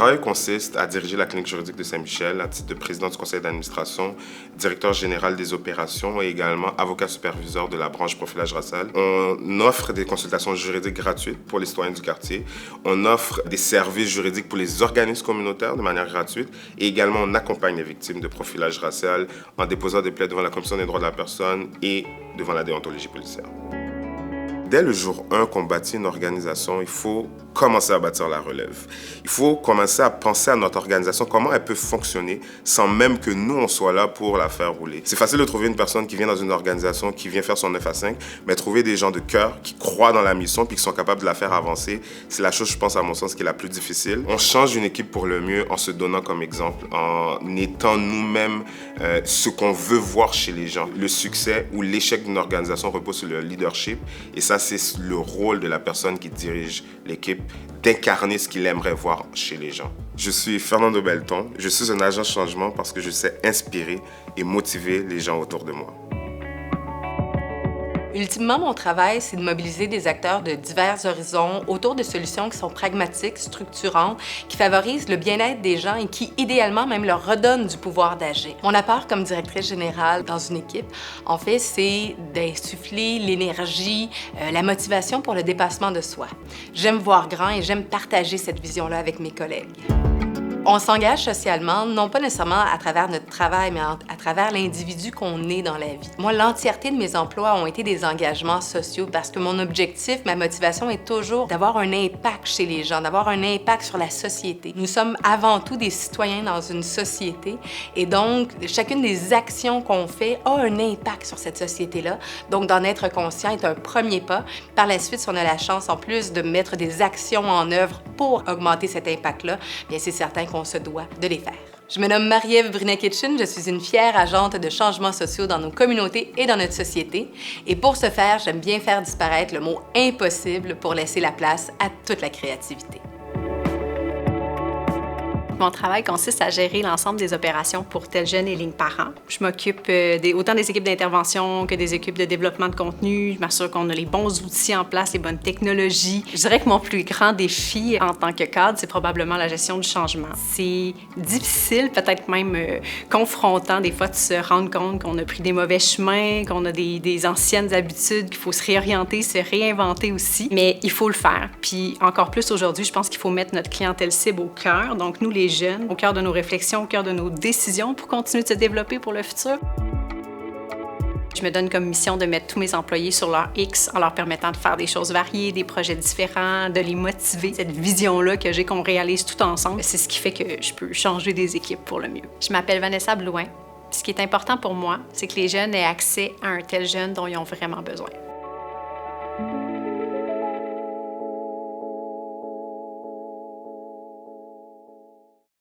travail consiste à diriger la clinique juridique de Saint-Michel à titre de président du conseil d'administration, directeur général des opérations et également avocat superviseur de la branche profilage racial. On offre des consultations juridiques gratuites pour les citoyens du quartier. On offre des services juridiques pour les organismes communautaires de manière gratuite et également on accompagne les victimes de profilage racial en déposant des plaides devant la Commission des droits de la personne et devant la déontologie policière. Dès le jour 1 qu'on bâtit une organisation, il faut commencer à bâtir la relève. Il faut commencer à penser à notre organisation, comment elle peut fonctionner sans même que nous, on soit là pour la faire rouler. C'est facile de trouver une personne qui vient dans une organisation, qui vient faire son 9 à 5, mais trouver des gens de cœur qui croient dans la mission puis qui sont capables de la faire avancer, c'est la chose, je pense, à mon sens, qui est la plus difficile. On change une équipe pour le mieux en se donnant comme exemple, en étant nous-mêmes ce qu'on veut voir chez les gens. Le succès ou l'échec d'une organisation repose sur le leadership et ça, c'est le rôle de la personne qui dirige l'équipe d'incarner ce qu'il aimerait voir chez les gens. Je suis Fernando Belton, je suis un agent changement parce que je sais inspirer et motiver les gens autour de moi. Ultimement, mon travail, c'est de mobiliser des acteurs de divers horizons autour de solutions qui sont pragmatiques, structurantes, qui favorisent le bien-être des gens et qui, idéalement, même leur redonnent du pouvoir d'agir. Mon apport comme directrice générale dans une équipe, en fait, c'est d'insuffler l'énergie, la motivation pour le dépassement de soi. J'aime voir grand et j'aime partager cette vision-là avec mes collègues. On s'engage socialement, non pas nécessairement à travers notre travail, mais à travers l'individu qu'on est dans la vie. Moi, l'entièreté de mes emplois ont été des engagements sociaux parce que mon objectif, ma motivation est toujours d'avoir un impact chez les gens, d'avoir un impact sur la société. Nous sommes avant tout des citoyens dans une société et donc chacune des actions qu'on fait a un impact sur cette société-là. Donc d'en être conscient est un premier pas. Par la suite, si on a la chance en plus de mettre des actions en œuvre pour augmenter cet impact-là, bien c'est certain qu'on se doit de les faire. Je me nomme Marie-Ève Brunet-Kitchen, je suis une fière agente de changements sociaux dans nos communautés et dans notre société. Et pour ce faire, j'aime bien faire disparaître le mot impossible pour laisser la place à toute la créativité. Mon travail consiste à gérer l'ensemble des opérations pour Tel Jeune et Ligne Parents. Je m'occupe autant des équipes d'intervention que des équipes de développement de contenu. Je m'assure qu'on a les bons outils en place, les bonnes technologies. Je dirais que mon plus grand défi en tant que cadre, c'est probablement la gestion du changement. C'est difficile, peut-être même confrontant des fois de se rendre compte qu'on a pris des mauvais chemins, qu'on a des anciennes habitudes, qu'il faut se réorienter, se réinventer aussi. Mais il faut le faire. Puis encore plus aujourd'hui, je pense qu'il faut mettre notre clientèle cible au cœur. Donc nous, les jeunes, au cœur de nos réflexions, au cœur de nos décisions pour continuer de se développer pour le futur. Je me donne comme mission de mettre tous mes employés sur leur X en leur permettant de faire des choses variées, des projets différents, de les motiver. Cette vision-là que j'ai qu'on réalise tout ensemble, c'est ce qui fait que je peux changer des équipes pour le mieux. Je m'appelle Vanessa Blouin. Ce qui est important pour moi, c'est que les jeunes aient accès à un tel jeune dont ils ont vraiment besoin.